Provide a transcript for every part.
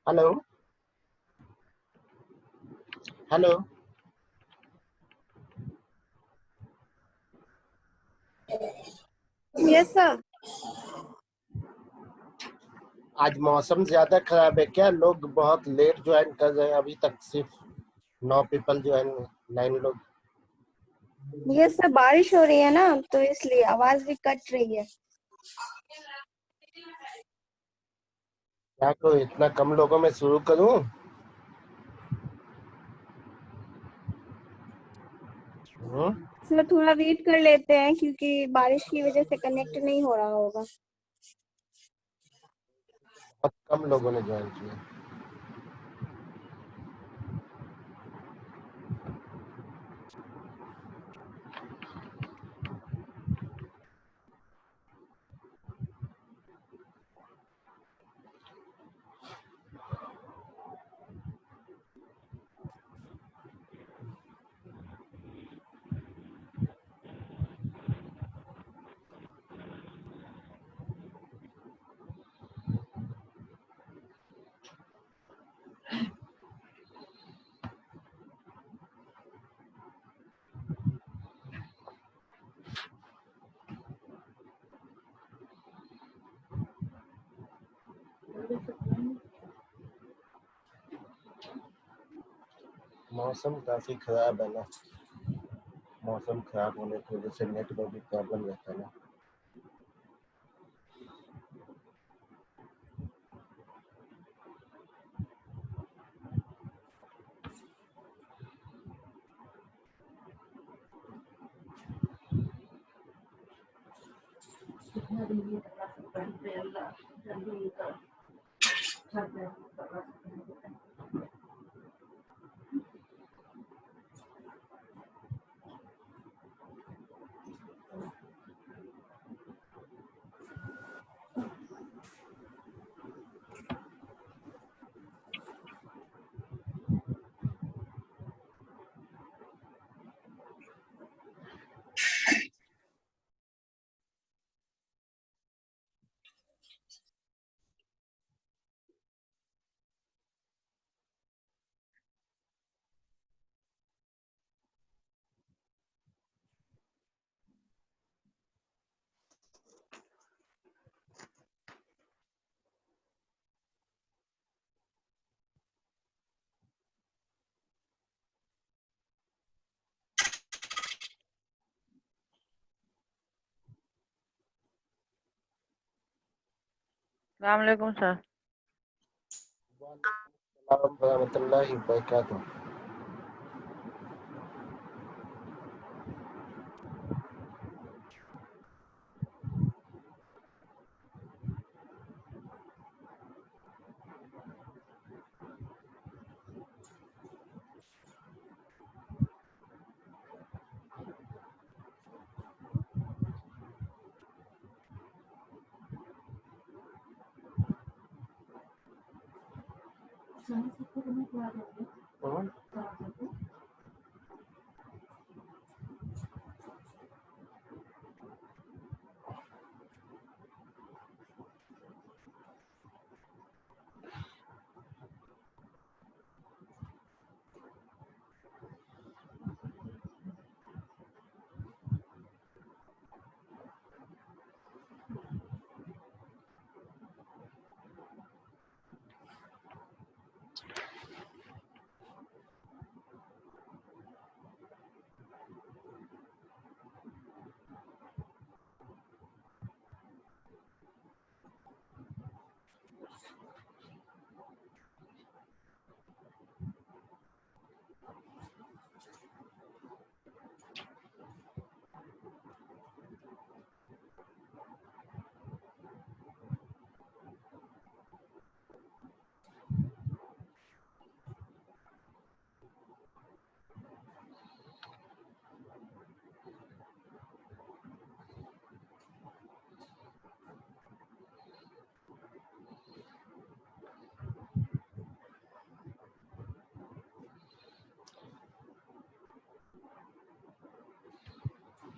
Hello hello. Yes sir. आज मौसम ज्यादा खराब है क्या? लोग बहुत लेट ज्वाइन कर रहे हैं, अभी तक सिर्फ 9 पीपल ज्वाइन, 9 लोग। यस सर, बारिश हो रही है ना तो इसलिए आवाज भी कट रही है। क्या को इतना कम लोगों में शुरू करूं? सर थोड़ा वेट कर लेते हैं क्योंकि बारिश की वजह से कनेक्ट नहीं हो रहा होगा। बहुत कम लोगों ने ज्वाइन किया। मौसम काफी खराब है ना, मौसम खराब होने की वजह से नेट में भी प्रॉब्लम रहता है ना। अस्सलाम वालेकुम सर। वालेकुम रहमतुल्लाहि व बरकातुहू।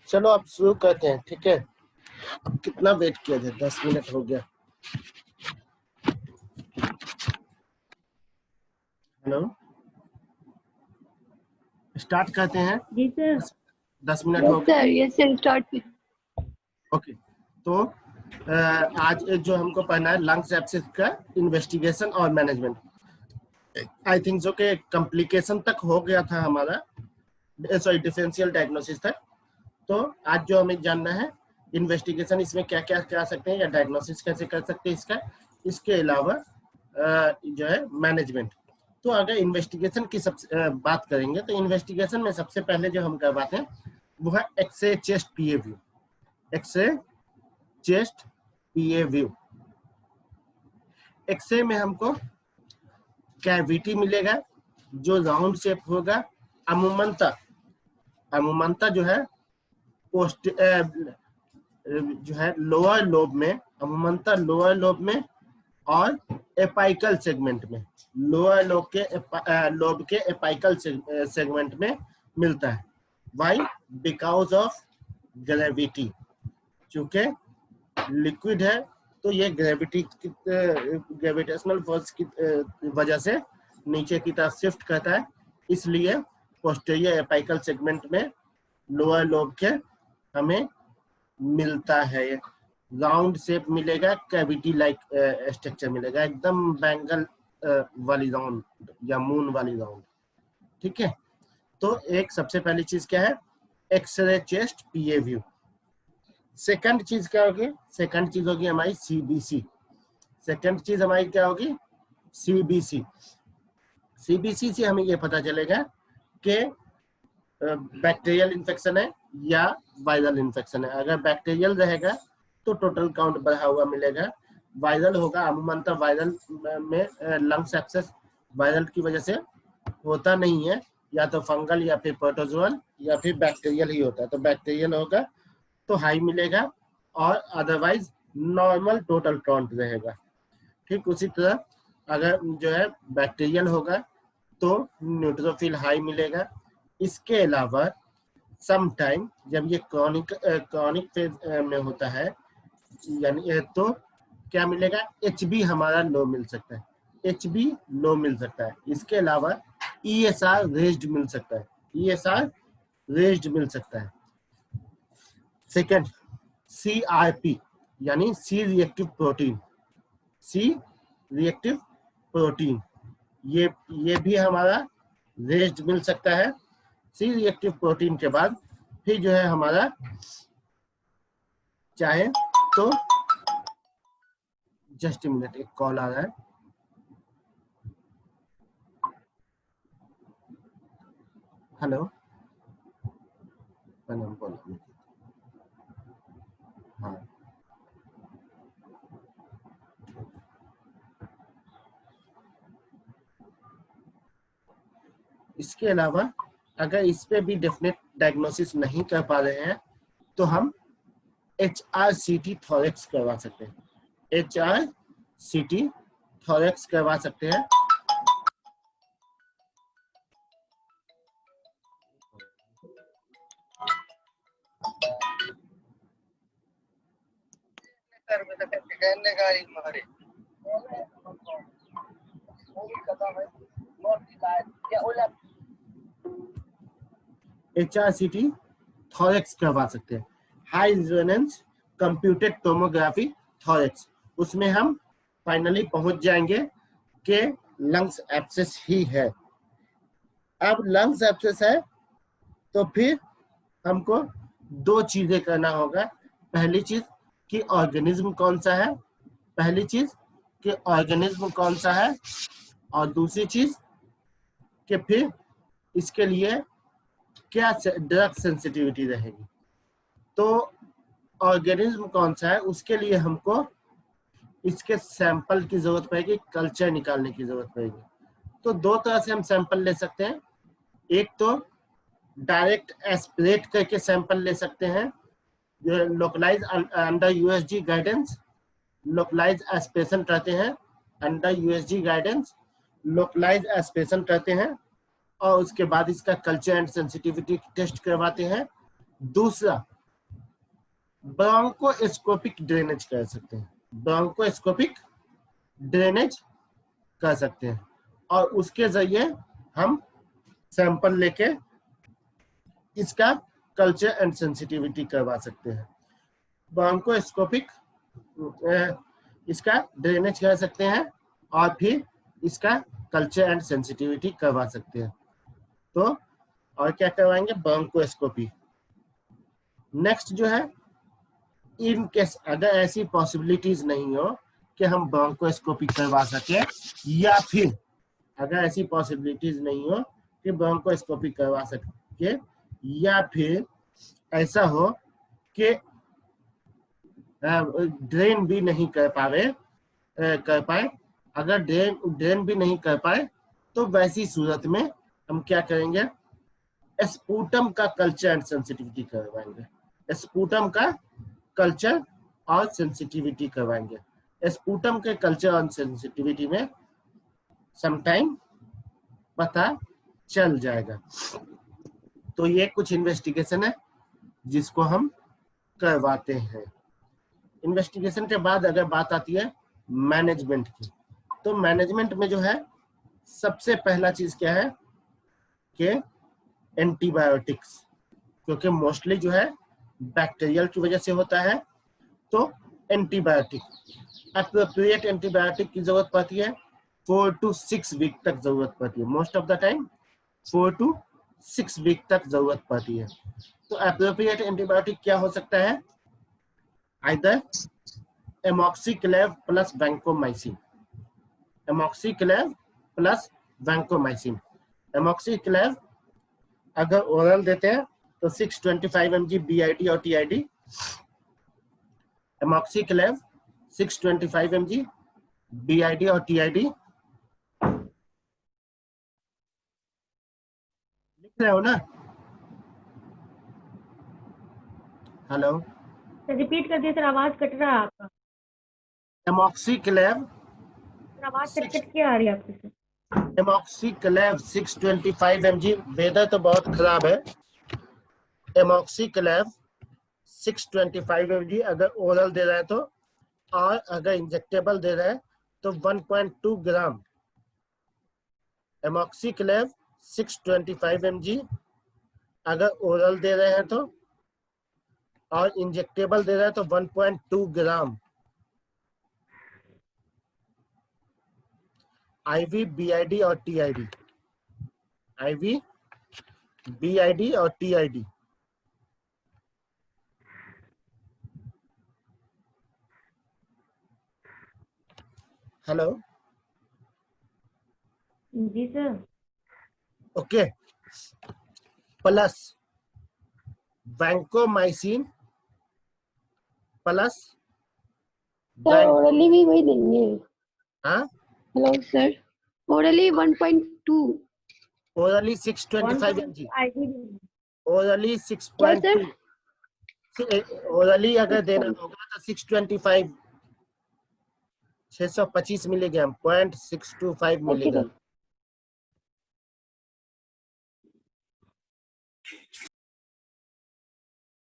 चलो अब शुरू करते हैं, ठीक है? अब कितना वेट किया जाए? 10 मिनट हो गया। हेलो, स्टार्ट करते हैं। जी सर। 10 मिनट हो गए। Yes sir start. ओके, तो आज जो हमको पढ़ना है लंग्स एब्सेस का इन्वेस्टिगेशन और मैनेजमेंट। आई थिंक सो के कॉम्प्लिकेशन तक हो गया था हमारा, सॉरी डिफरेंशियल डायग्नोसिस तक। तो आज जो हमें जानना है इन्वेस्टिगेशन, इसमें क्या क्या कर सकते हैं या डायग्नोसिस कैसे कर सकते हैं इसका, इसके अलावा जो है मैनेजमेंट। तो अगर इन्वेस्टिगेशन की बात करेंगे तो इन्वेस्टिगेशन में सबसे पहले जो हम करवाते हैं वो है एक्सरे चेस्ट पीए व्यू। एक्सरे चेस्ट पीए व्यू, एक्सरे में हमको कैविटी मिलेगा जो राउंड शेप होगा। अमूमनता जो है पोस्ट जो है लोअर लोब में, अमूमनता लोअर लोब में और एपाइकल सेगमेंट में, लोअर लोब के एपाइकल सेगमेंट में मिलता है। वाई? Because of gravity. चूंकि लिक्विड है तो ये ग्रेविटेशनल फोर्स की वजह से नीचे की तरफ शिफ्ट करता है, इसलिए पोस्टीरियर एपाइकल सेगमेंट में लोअर लोब के हमें मिलता है। राउंड शेप मिलेगा, कैविटी लाइक स्ट्रक्चर मिलेगा, एकदम बैंगल वाली राउंड या मून वाली राउंड। ठीक है, तो एक सबसे पहली चीज क्या है, एक्सरे चेस्ट पीए व्यू। सेकंड चीज क्या होगी? सेकंड चीज होगी हमारी सीबीसी। सेकंड चीज हमारी क्या होगी? सीबीसी। सीबीसी से हमें ये पता चलेगा कि बैक्टीरियल इन्फेक्शन है या वायरल इन्फेक्शन है। अगर बैक्टीरियल रहेगा तो टोटल काउंट बढ़ा हुआ मिलेगा, वायरल होगा अमूमन वायरल में लंग्स एब्सेस वायरल की वजह से होता नहीं है, या तो फंगल या फिर प्रोटोजोअल या फिर बैक्टीरियल ही होता है। तो बैक्टीरियल होगा तो हाई मिलेगा और अदरवाइज नॉर्मल टोटल काउंट रहेगा। ठीक उसी तरह अगर जो है बैक्टीरियल होगा तो न्यूट्रोफिल हाई मिलेगा। इसके अलावा सम टाइम जब ये क्रॉनिक फेज में होता है यानी तो क्या मिलेगा, एचबी हमारा लो मिल सकता है, एचबी लो मिल सकता है। इसके अलावा ईएसआर रेज्ड मिल सकता है, ईएसआर रेज्ड मिल सकता है। सेकेंड, सीआरपी यानी C reactive protein, C reactive protein ये भी हमारा रेज्ड मिल सकता है। सी रिएक्टिव प्रोटीन के बाद फिर जो है हमारा चाहे तो, जस्ट मिनट एक कॉल आ रहा है। हेलो, हाँ इसके अलावा अगर इस पे भी डेफिनेट डायग्नोसिस नहीं कर पा रहे हैं तो हम HRCT थोरेक्स करवा सकते हैं, HRCT थोरेक्स करवा सकते हैं। HRCT थोरेक्स करवा सकते हैं, high resonance computed tomography thorax. उसमें हम फाइनली पहुंच जाएंगे कि लंग्स एब्सेस ही है। अब लंग्स एब्सेस है तो फिर हमको दो चीजें करना होगा। पहली चीज कि ऑर्गेनिज्म कौन सा है, पहली चीज कि ऑर्गेनिज्म कौन सा है, और दूसरी चीज कि फिर इसके लिए क्या ड्रग सेंसिटिविटी रहेगी। तो ऑर्गेनिज्म कौन सा है उसके लिए हमको इसके सैंपल की जरूरत पड़ेगी, कल्चर निकालने की जरूरत पड़ेगी। तो दो तरह से हम सैंपल ले सकते हैं, एक तो डायरेक्ट एस्पिरेट करके सैंपल ले सकते हैं, localise under USG guidance, localise aspiration करते हैं under USG guidance, localise aspiration करते हैं और उसके बाद इसका कल्चर एंड सेंसिटिविटी टेस्ट करवाते हैं। दूसरा ब्रोंकोस्कोपिक ड्रेनेज कर सकते हैं, ब्रोंकोस्कोपिक ड्रेनेज कर सकते हैं। और उसके जरिए हम सैंपल लेके इसका कल्चर एंड सेंसिटिविटी करवा सकते हैं। ब्रोंकोस्कोपिक इसका ड्रेनेज कर सकते हैं और फिर इसका कल्चर एंड सेंसिटिविटी करवा सकते हैं। तो और क्या करवाएंगे, ब्रोंकोस्कोपी। नेक्स्ट जो है, इन केस अगर ऐसी पॉसिबिलिटीज नहीं हो कि हम ब्रोंकोस्कोपी करवा सके, या फिर अगर ऐसी पॉसिबिलिटीज नहीं हो कि ब्रोंकोस्कोपी करवा सके, या फिर ऐसा हो कि ड्रेन भी नहीं कर पाए, अगर ड्रेन भी नहीं कर पाए तो वैसी सूरत में हम क्या करेंगे, स्पूटम का कल्चर एंड सेंसिटिविटी करवाएंगे। स्पूटम का कल्चर और सेंसिटिविटी करवाएंगे। स्पूटम के कल्चर और सेंसिटिविटी में समटाइम पता चल जाएगा। तो ये कुछ इन्वेस्टिगेशन है जिसको हम करवाते हैं। इन्वेस्टिगेशन के बाद अगर बात आती है मैनेजमेंट की, तो मैनेजमेंट में जो है सबसे पहला चीज क्या है कि एंटीबायोटिक्स, क्योंकि मोस्टली जो है बैक्टीरियल की वजह से होता है, तो एंटीबायोटिक एप्रोप्रिएट एंटीबायोटिक की जरूरत पड़ती है। 4 to 6 वीक तक जरूरत पड़ती है, most of the time 4 to 6 week तक जरूरत पड़ती है। तो एप्रोप्रिएट एंटीबायोटिक क्या हो सकता है, either amoxiclav plus vancomycin, amoxiclav plus vancomycin. Amoxiclav अगर ओरल देते हैं तो 625 mg BID और TID, एमॉक्सिक्लेव 625 mg BID और TID। लिख रहे हो ना? हेलो, रिपीट कर दिए सर, आवाज कट रहा है आपका। एमॉक्सिक्लेव, आवाज कट के आ रही है आपकी सर। एमॉक्सिक्लेव 625 mg, वेदर तो बहुत खराब है। एमॉक्सिक्लेव 625 mg अगर ओरल दे रहे हैं तो, और अगर इंजेक्टेबल दे रहे हैं तो 1.2 ग्राम एमॉक्सिक्लेव 625 mg अगर ओरल दे रहे हैं तो, और इंजेक्टेबल दे रहे हैं तो 1.2 ग्राम IV BID और TID, IV BID और TID। हेलो, जी sir. Okay, plus vancomycin plus sir orally भी वही देंगे। हाँ, hello sir, orally 1.2, orally 625 mg, orally क्या सर? 6.2, ओरली अगर देना होगा तो 625 625 milligram, 0.625 milligram.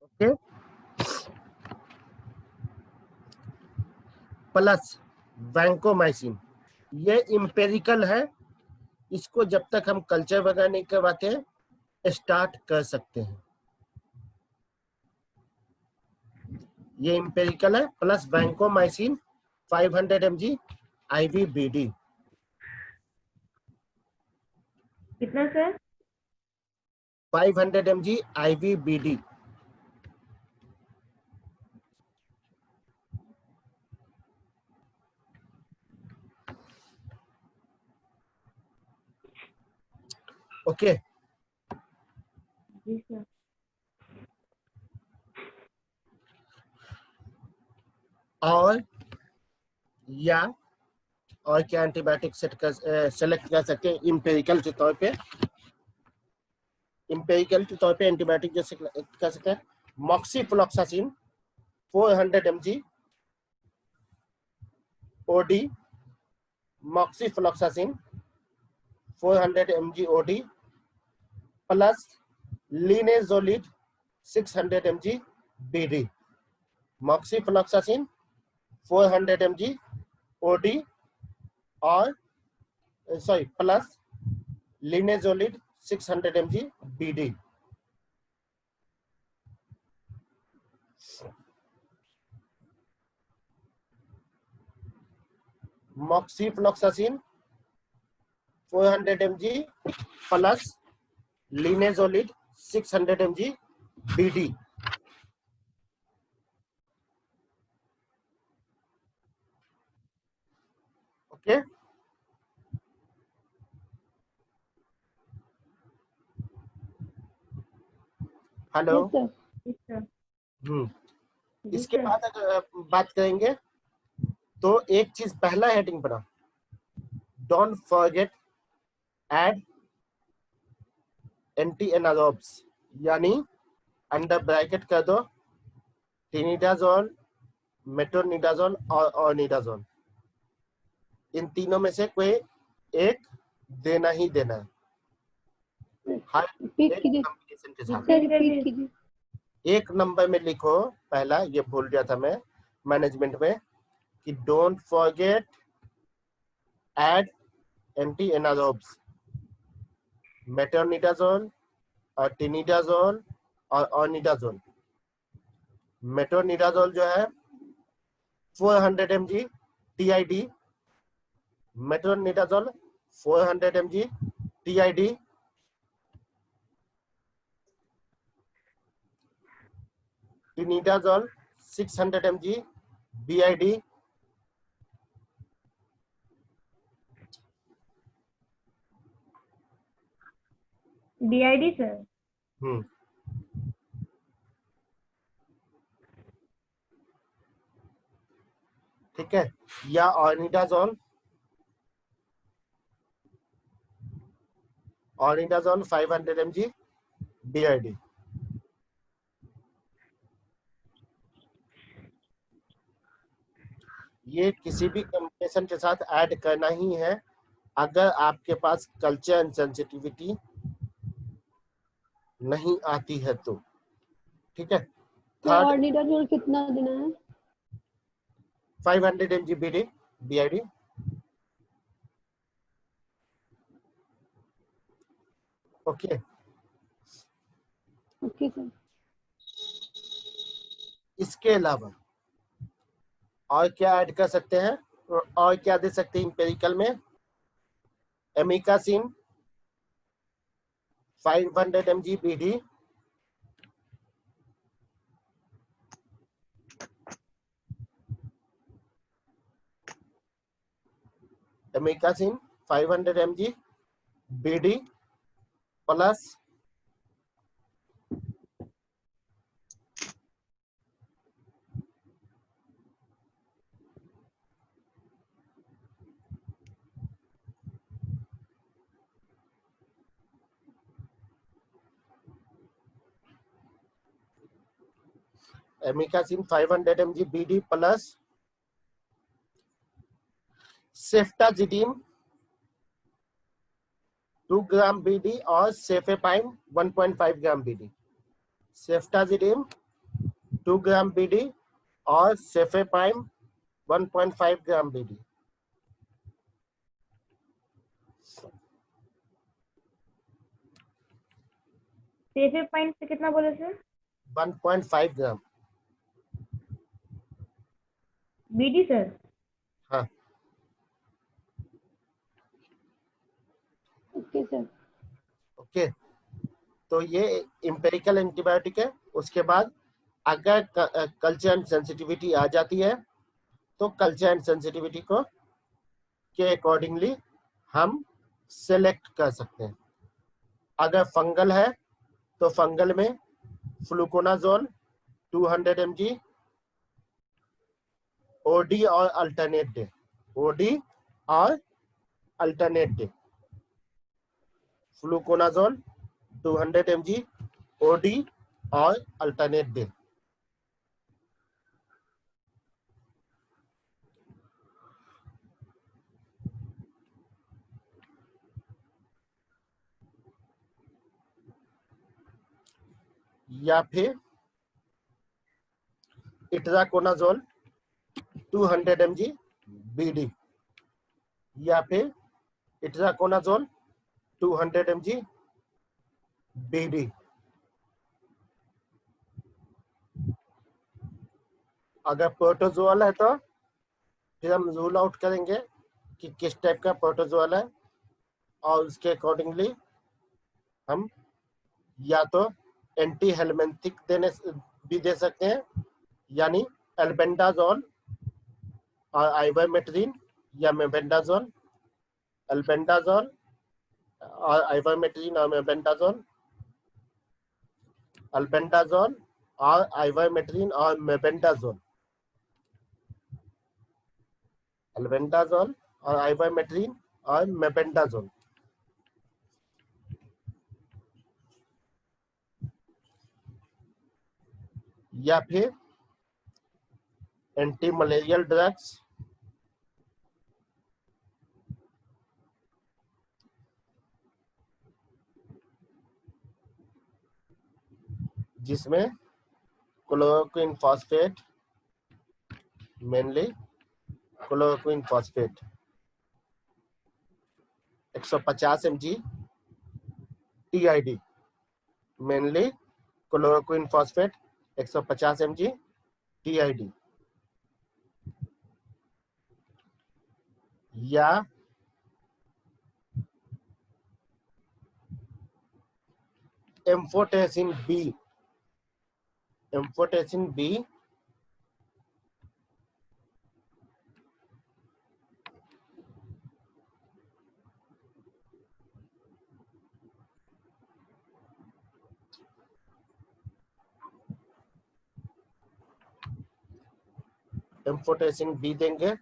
Okay, plus vancomycin, ये इम्पेरिकल है, इसको जब तक हम कल्चर वगैरह नहीं करवाते स्टार्ट कर सकते हैं, ये इम्पेरिकल है। Plus vancomycin 500 mg IV BD। कितना sir? 500 mg IV BD। Okay, जी सर। और या और क्या एंटीबायोटिक सेलेक्ट कर सकते हैं इम्पेरिकल के तौर पे, इम्पेरिकल के तौर पे एंटीबायोटिक जैसे कर सकते हैं moxifloxacin 400 mg OD, moxifloxacin 400 mg OD plus linezolid 600 mg BD। Moxifloxacin 400 mg OD और sorry plus linezolid 600 mg BD। Moxifloxacin 400 mg plus linezolid 600 mg BD। Okay, hello. Yes sir. जी सर। जी इसके सर। बाद अगर बात करेंगे तो एक चीज पहला हेडिंग बना, don't forget add anti anaerobes, यानी अंडर ब्रैकेट कर दो टिनिडाजोल, मेट्रोनिडाजोल और ऑर्निडाजोल। इन तीनों में से कोई एक देना ही देना है, हर रिपीट एक कीजिए कॉम्बिनेशन के साथ। सर, रिपीट कीजिए। एक नंबर में लिखो, पहला ये भूल गया था मैं मैनेजमेंट में, कि don't forget add anti anaerobes, metronidazole और टिनिडाजोल और ऑर्निडाजोल। मेट्रोनिडाजोल जो है 400 mg TID, metronidazole 400 mg TID, tinidazole 600 mg BID, DID sir. ठीक है, या ऑर्निडाजोल 500 mg BID। ये किसी भी कॉम्बिनेशन के साथ ऐड करना ही है अगर आपके पास कल्चर एंड सेंसिटिविटी नहीं आती है तो। ठीक है, सर थर्ड ऑर्निडाजोल कितना देना है? 500 mg BID। Okay, okay sir. इसके अलावा और क्या ऐड कर सकते हैं, और क्या दे सकते हैं इंपेरिकल में? Amikacin 500 mg BD, amikacin 500 mg BD plus amikacin 500 mg BD plus ceftazidime 2 gram BD और सेफेपाइन 1.5 ग्राम BD। सेफ्टाजिडिन 2 ग्राम BD और सेफेपाइन 1.5 ग्राम BD। सेफेपाइन से कितना बोले सर? 1.5 ग्राम BD सर। हाँ। Okay sir. ओके, तो ये इंपेरिकल एंटीबायोटिक है। उसके बाद अगर कल्चर एंड सेंसिटिविटी आ जाती है तो कल्चर एंड सेंसिटिविटी को के अकॉर्डिंगली हम सेलेक्ट कर सकते हैं। अगर फंगल है तो फंगल में फ्लूकोनाजोल 200 mg ओडी और अल्टरनेट डे, ओडी और alternate day. Fluconazole 200 mg OD और अल्टरनेट डे। या फिर इट्राकोनाजोल 200 mg BD, या फिर इट्राकोनाजोल 200 mg BD। अगर प्रोटोजोल है तो फिर हम रूल आउट करेंगे कि किस टाइप का प्रोटोजोल है, और उसके अकॉर्डिंगली हम या तो एंटी हेलमेंथिक देने भी दे सकते हैं, यानी एल्बेंडाजोल और आइवरमेक्टिन या मेबेंडाजोल, एल्बेंडाजोल और आइवरमेक्टिन और मेबेंडाजोल, एल्बेंडाजोल और आइवरमेक्टिन और मेबेंडाजोल, एल्बेंडाजोल और आइवरमेक्टिन और मेबेंडाजोल। या फिर एंटी मलेरियल ड्रग्स, जिसमें chloroquine phosphate, mainly chloroquine phosphate 150 mg TID, mainly chloroquine phosphate 150 mg TID, या एम्फोटेसिन बी, एम्फोटेसिन बी एम्फोटेसिन बी देंगे।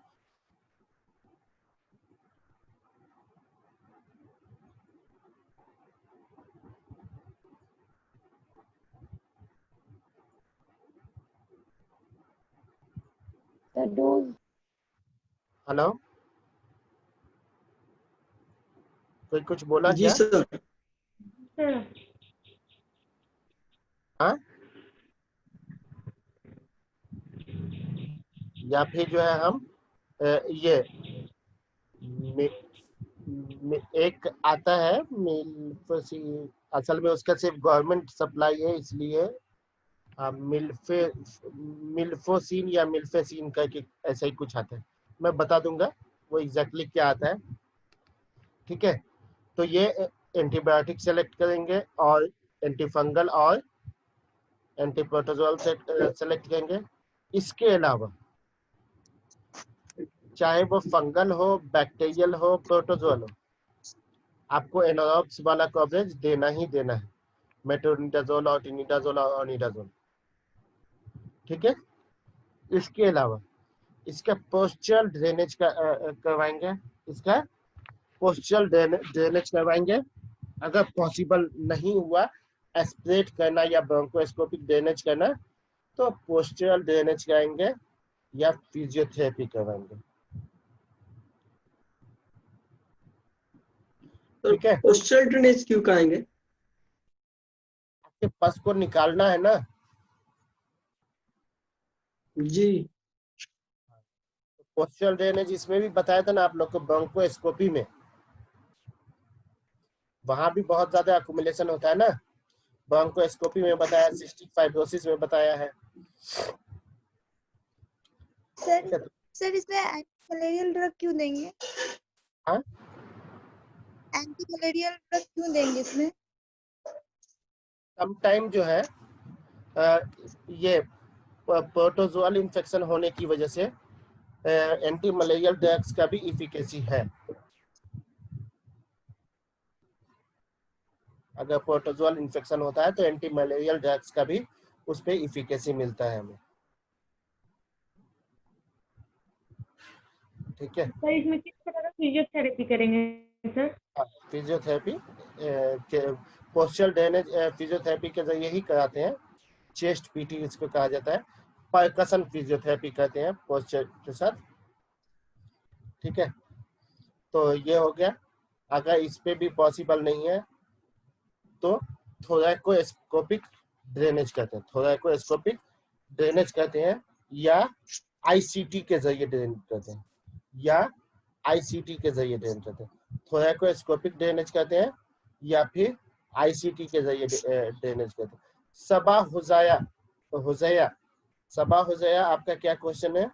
डोज हेलो, कोई कुछ बोला जी क्या? सर। सर हाँ, या फिर जो है हम ये एक आता है असल में उसका सिर्फ गवर्नमेंट सप्लाई है, इसलिए मिल्फोसिन या मिल्फेसिन का ऐसा ही कुछ आता है, मैं बता दूंगा वो एग्जैक्टली क्या आता है। ठीक है, तो ये एंटीबायोटिक सेलेक्ट करेंगे और एंटीफंगल और एंटीप्रोटोजोल सेलेक्ट करेंगे। इसके अलावा चाहे वो फंगल हो, बैक्टीरियल हो, प्रोटोजोल हो, आपको एनारॉब्स वाला कवरेज देना ही देना है, मेट्रोनिडाजोल और टिनिडाजोल और ओनिडाजोल। ठीक है, इसके अलावा इसका पोस्चरल ड्रेनेज करवाएंगे, इसका पोस्चरल ड्रेनेज करवाएंगे। अगर पॉसिबल नहीं हुआ एस्पिरेट करना या ब्रोंकोस्कोपिक ड्रेनेज करना, तो पोस्चरल ड्रेनेज कराएंगे या फिजियोथेरेपी करवाएंगे। ठीक है, पोस्चरल ड्रेनेज क्यों कराएंगे? आपके पस को निकालना है ना। जी, पोस्चरल ड्रेनेज इसमें भी बताया था ना आप लोग को, ब्रोंकोस्कोपी में वहां भी बहुत ज्यादा अक्यूमुलेशन होता है ना। ब्रोंकोस्कोपी में बताया, सिस्टिक फाइब्रोसिस में बताया है। सर इसमें एंटी मलेरियल ड्रग क्यों देंगे? हाँ, एंटी मलेरियल ड्रग क्यों देंगे इसमें? सम टाइम जो है ये प्रोटोजोअल इन्फेक्शन होने की वजह से एंटी मलेरियल ड्रग्स का भी इफिकेसी है। अगर प्रोटोजोअल इन्फेक्शन होता है तो एंटी मलेरियल ड्रग्स का भी उस पर इफिकेसी मिलता है हमें। ठीक है, सर इसमें किस तरह का फिजियोथेरेपी करेंगे sir? Physiotherapy postural drainage physiotherapy के जरिए ही कराते हैं। चेस्ट पीटी इसको कहा जाता है, परकशन फिजियोथेरेपी कहते हैं पोस्चर के साथ। ठीक है, तो ये हो गया। अगर इस पे भी पॉसिबल नहीं है तो थोरैकोस्कोपिक ड्रेनेज कहते हैं, थोरैकोस्कोपिक ड्रेनेज कहते हैं, या आईसीटी के जरिए ड्रेनेज करते हैं, या आईसीटी के जरिए ड्रेन करते हैं। थोरैकोस्कोपिक ड्रेनेज करते हैं या फिर आईसीटी के जरिए ड्रेनेज करते हैं। सबा हुजैया सबा हुजैया आपका क्या क्वेश्चन है?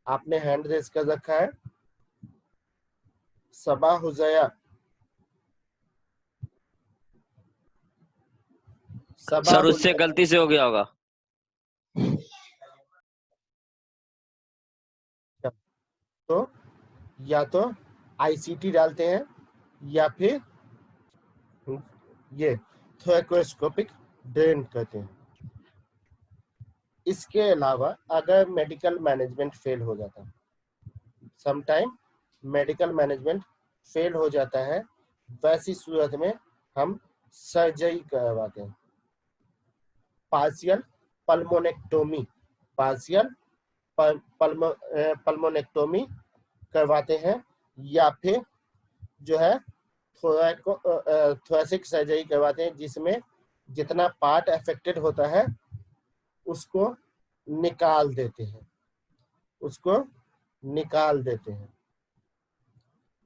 आपने हैंड रेज कर रखा है। सबा हुजैया, सर उससे गलती से हो गया होगा। तो या तो आईसीटी डालते हैं या फिर ये थोरैकोस्कोपिक ड्रेन करते हैं। इसके अलावा अगर मेडिकल मैनेजमेंट फेल हो जाता है, समटाइम मेडिकल मैनेजमेंट फेल हो जाता है, वैसी सूरत में हम सर्जरी करवाते हैं। पार्शियल पल्मोनेक्टोमी पल्मोनेक्टोमी करवाते हैं या फिर जो है थोरैसिक सर्जरी करवाते हैं, जिसमें जितना पार्ट अफेक्टेड होता है उसको निकाल देते हैं,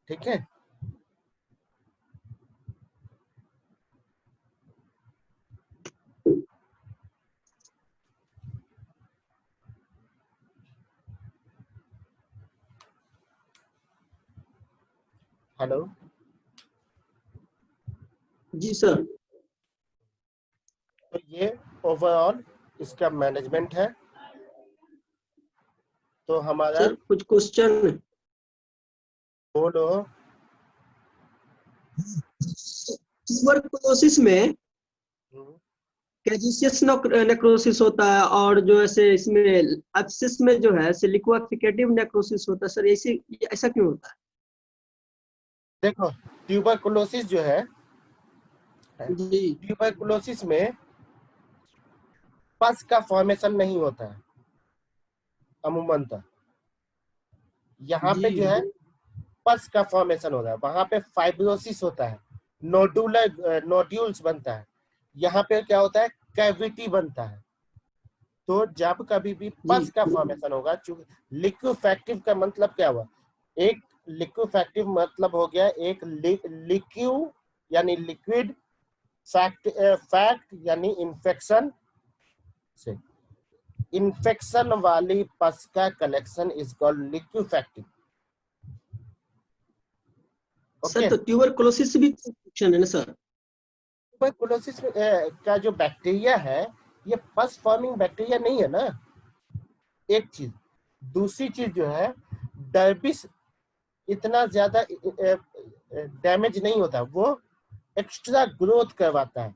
ठीक है। हेलो जी सर। तो ये ओवरऑल इसका मैनेजमेंट है। तो हमारा सर कुछ क्वेश्चन। बोलो। ट्यूबरकुलोसिस में कैजिशियस नेक्रोसिस होता है और जो ऐसे इसमें एब्सिस में जो है लिक्वाफिकेटिव नेक्रोसिस होता है सर, ऐसे ऐसा क्यों होता है? देखो, ट्यूबरकुलोसिस जो है, जी ट्यूबरकुलोसिस में पस का फॉर्मेशन नहीं होता है अमूमन। यहाँ पे जो है पस का फॉर्मेशन होता है, वहां पे फाइब्रोसिस होता है, नोड्यूल्स बनता है। यहाँ पे क्या होता है? कैविटी बनता है। तो जब कभी भी पस का फॉर्मेशन होगा, चूंकि लिक्विफैक्टिव का मतलब क्या हुआ? एक लिक्विफैक्टिव मतलब हो गया एक लिक्विड यानी लिक्विड, फैक्ट यानी इन्फेक्शन से। इन्फेक्शन वाली पस का collection is called liquefactive. Sir तो ट्यूबरकुलोसिस भी इन्फेक्शन है ना सर? ट्यूबरकुलोसिस का जो बैक्टीरिया है ये पस फॉर्मिंग बैक्टीरिया नहीं है ना, एक चीज। दूसरी चीज जो है, डर्बिस इतना ज्यादा डैमेज नहीं होता, वो एक्स्ट्रा ग्रोथ करवाता है।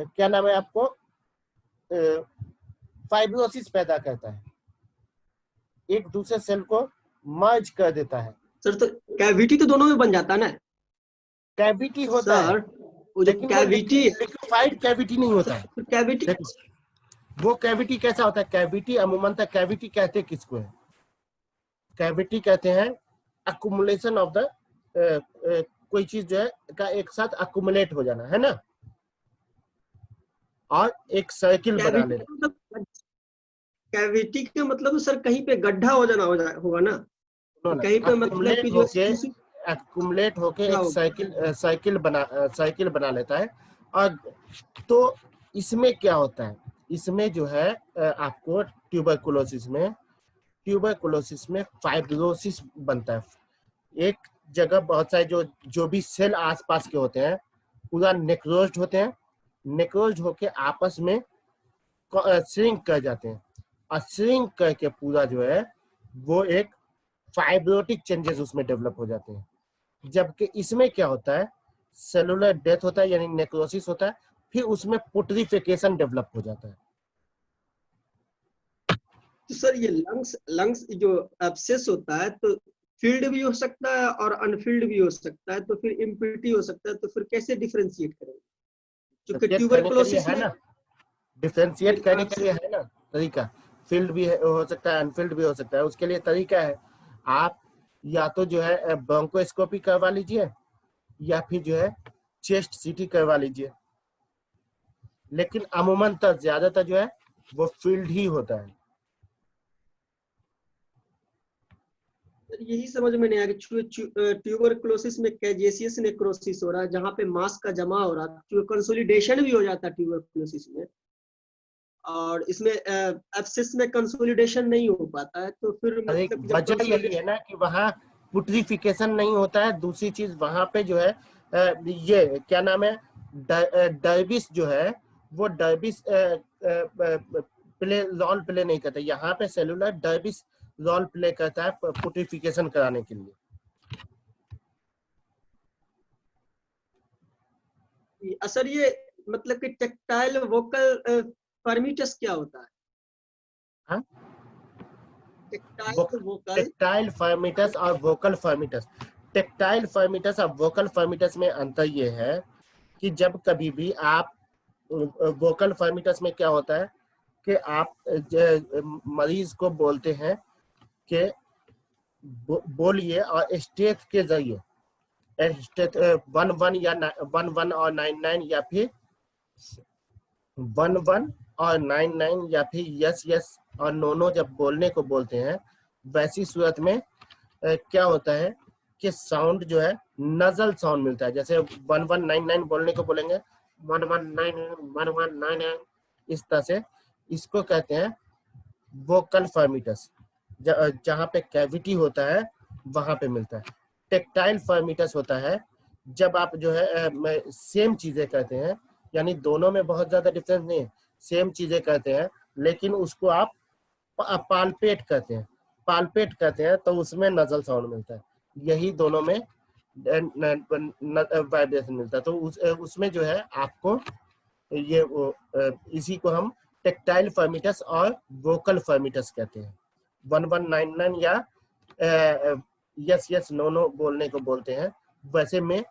क्या नाम है आपको? फाइब्रोसिस पैदा करता है, एक दूसरे सेल को मर्ज कर देता है। सर तो कैविटी तो दोनों में बन जाता है ना? कैविटी होता है, सर वो जो लेकिन कैविटी लिक्विफाइड कैविटी नहीं होता है। कैविटी वो कैविटी कैसा होता है? कैविटी अमूमन तक कैविटी कहते किसको है? कैविटी कहते हैं अकुमुलेशन ऑफ द कोई चीज जो है का एक साथ अकुमुलेट हो जाना, है ना, और एक सर्किल बना लेना। कैविटी का मतलब सर कहीं पे गड्ढा हो जाना होगा ना? कहीं पे मतलब कि जो अकुमुलेट होके एक साइकिल बना लेता है। और तो इसमें क्या होता है? इसमें जो है आपको ट्यूबरकुलोसिस में फाइब्रोसिस बनता है। एक जगह बहुत सारे जो भी सेल आसपास के होते हैं पूरा नेक्रोज्ड होते हैं, नेक्रोज्ड होके आपस में श्रिंक कर जाते हैं, और श्रिंक करके पूरा जो है वो एक फाइब्रोटिक चेंजेस उसमें डेवलप हो जाते हैं। जबकि इसमें क्या होता है? सेलुलर डेथ होता है यानी नेक्रोसिस होता है, फिर उसमें पुट्रिफिकेशन डेवलप हो जाता है। तो सर ये लंग्स जो एब्सेस होता है तो फील्ड भी हो सकता है और अनफील्ड भी हो सकता है, तो फिर इम्प्यूरिटी हो सकता है, तो फिर कैसे डिफरेंशिएट करेंगे? क्योंकि ट्यूबरकुलोसिस में डिफरेंशिएट करने के लिए है ना तरीका। फील्ड भी हो सकता है, अनफील्ड भी हो सकता है, उसके लिए तरीका है। आप या तो जो है ब्रोंकोस्कोपी करवा लीजिए या फिर जो है चेस्ट सीटी करवा लीजिए, लेकिन अमूमन तक ज्यादातर जो है वो फील्ड ही होता है। यही समझ में नहीं आया कि ट्यूबरकुलोसिस में कैजेसियस नेक्रोसिस हो रहा है, जहाँ पे मांस का जमा हो रहा है, कंसोलिडेशन भी हो जाता है ट्यूबरकुलोसिस में, और इसमें एब्सिस में कंसोलिडेशन नहीं हो पाता है, तो फिर अरे मतलब जब वजह यही है ना कि वहाँ पुट्रिफिकेशन नहीं होता है। दूसरी चीज वहां पे जो है ये क्या नाम है, डर्बिस जो है वो डर्बिस प्ले रोल प्ले नहीं करता। यहाँ पे सेलुलर डर्बिस रोल प्ले करता है पुट्रिफिकेशन कराने के लिए। असर ये मतलब कि टेक्टाइल वोकल फर्मिटस क्या होता है? हाँ? टेक्टाइल वोकल टेक्टाइल फर्मिटस और वोकल फर्मिटस। टेक्टाइल फर्मिटस और वोकल फर्मिटस में अंतर ये है कि जब कभी भी आप वोकल फर्मिटस में क्या होता है कि आप मरीज को बोलते हैं कि बोलिए, और स्टेट के जरिए स्टेट 11 या 11 और 99 या फिर 11 और 99 या फिर यस यस और नो जब बोलने को बोलते हैं, वैसी सूरत में क्या होता है कि साउंड जो है नजल साउंड मिलता है। जैसे 1199 बोलने को बोलेंगे 1199 इस तरह से, इसको कहते हैं वोकल फर्मिटस। जहाँ पे कैविटी होता है वहां पे मिलता है। टेक्टाइल फर्मिटस होता है जब आप जो है सेम चीजें कहते हैं, यानी दोनों में बहुत ज्यादा डिफरेंस नहीं है, सेम चीजें कहते हैं, लेकिन उसको आप पालपेट कहते हैं। पालपेट कहते हैं तो उसमें नजल साउंड मिलता है। यही दोनों में वाइब्रेशन मिलता है। तो उसमें जो है आपको ये इसी को हम टेक्टाइल फर्मिटस और वोकल फर्मिटस कहते हैं। 1199 या यस यस नो बोलने को बोलते हैं। वैसे में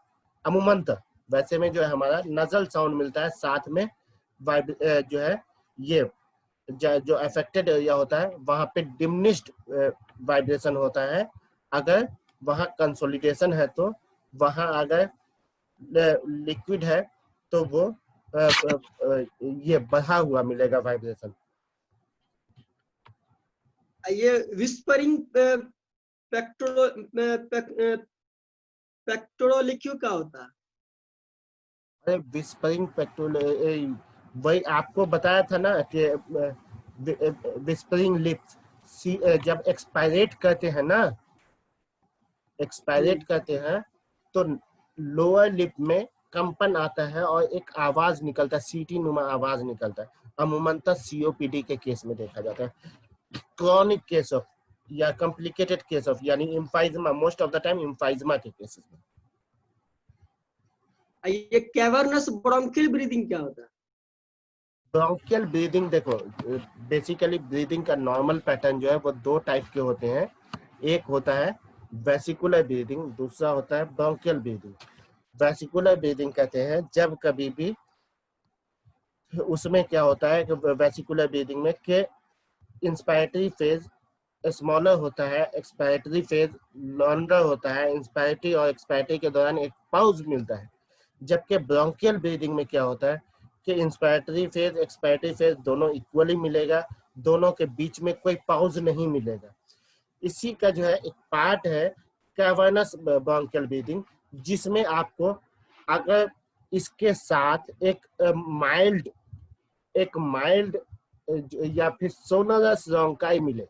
अमूमनतः वैसे में जो है हमारा नजल साउंड मिलता है, साथ में जो है ये जो अफेक्टेड एरिया होता है वहां पे डिमिनिश्ड वाइब्रेशन होता है। अगर वहां कंसोलिडेशन है तो वहां अगर लिक्विड है तो वो ये बढ़ा हुआ मिलेगा वाइब्रेशन। ये विस्परिंग पेक्टोरोलिक्यू का होता है? अरे विस्परिंग पेक्टोल वही आपको बताया था ना कि विस्परिंग लिप्स जब एक्सपायरेट करते हैं ना, एक्सपायरेट करते हैं तो लोअर लिप में कंपन आता है और एक आवाज निकलता है, सीटी नुमा आवाज निकलता है। अमूमनतः सीओपीडी के केस में देखा जाता है। क्रॉनिक केस ऑफ या कॉम्प्लिकेटेड केस ऑफ यानी एम्फाइजमा, मोस्ट ऑफ द टाइम एम्फाइजमा के केसेस में। ये कैवर्नस ब्रोंकियल ब्रीदिंग क्या होता है? ब्रोंकियल ब्रीदिंग देखो, बेसिकली ब्रीदिंग का नॉर्मल पैटर्न जो है वो दो टाइप के होते हैं। एक होता है वेसिकुलर ब्रीदिंग, दूसरा होता है ब्रोंकियल ब्रीदिंग। वेसिकुलर ब्रीदिंग कहते हैं जब कभी भी उसमें क्या होता है कि वेसिकुलर ब्रीदिंग में के इंस्पायरेटरी फेज स्मॉलर होता है, एक्सपायरेटरी फेज लॉन्गर होता है। इंस्पायरेटरी और एक्सपायरेटरी के दौरान एक पाउज मिलता है। जबकि ब्रोंकियल ब्रीदिंग में क्या होता है कि इंस्पायरेटरी फेज एक्सपायरेटरी फेज दोनों इक्वली मिलेगा, दोनों के बीच में कोई पाउज नहीं मिलेगा। इसी का जो है एक पार्ट है कैवर्नस ब्रोंकियल ब्रीदिंग, जिसमें आपको अगर इसके साथ एक माइल्ड या फिर सोनोरस रोंकाई मिले,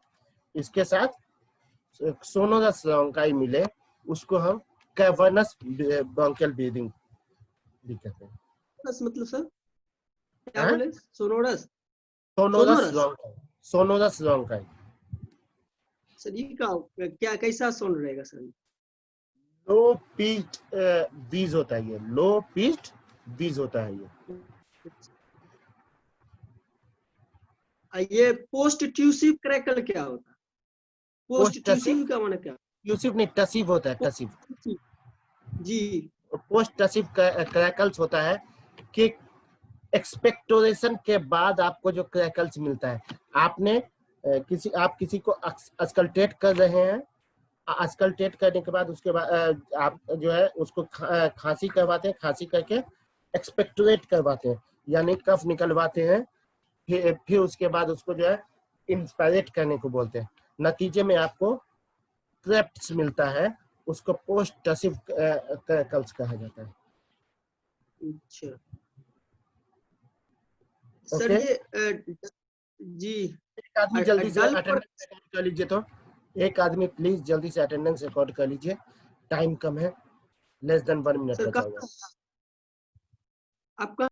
इसके साथ सोनोरस रोंकाई मिले, उसको हम कैवर्नस ब्रोंकियल ब्रीदिंग भी कहते हैं। मतलब सर क्या बोले? Sonorous sonorous रोंकाई। सर ये क्या कैसा साउंड रहेगा सर? लो पिच्ड बीज होता है ये, लो पिच्ड बीज होता है ये पोस्ट ट्यूसिव क्रैकल क्या होता है? पोस्ट ट्यूसिव का माने क्या? ट्यूसिव नहीं, टसिव होता है, टसिव जी। पोस्ट टसिव क्रैकल्स होता है कि एक्सपेक्टोरेशन के बाद आपको जो क्रैकल्स मिलता है। आपने आप किसी को अस्कल्टेट कर रहे हैं, अस्कल्टेट करने के बाद उसके बाद आप जो है उसको खांसी करवाते हैं, खांसी करके एक्सपेक्टोरेट करवाते हैं यानी कफ निकलवाते हैं, फिर उसके बाद उसको जो है इंस्पायरेट करने को बोलते हैं। नतीजे में आपको क्रेप्ट्स मिलता है उसको पोस्ट टसिव कैरेकल्स कहा जाता है। अच्छा सर Okay. ये जी एक आदमी जल्दी से डल पर अटेंडेंस रिकॉर्ड कर लीजिए, तो एक आदमी प्लीज जल्दी से अटेंडेंस रिकॉर्ड कर लीजिए, टाइम कम है, लेस देन 1 मिनट सर बचा हुआ है। आपका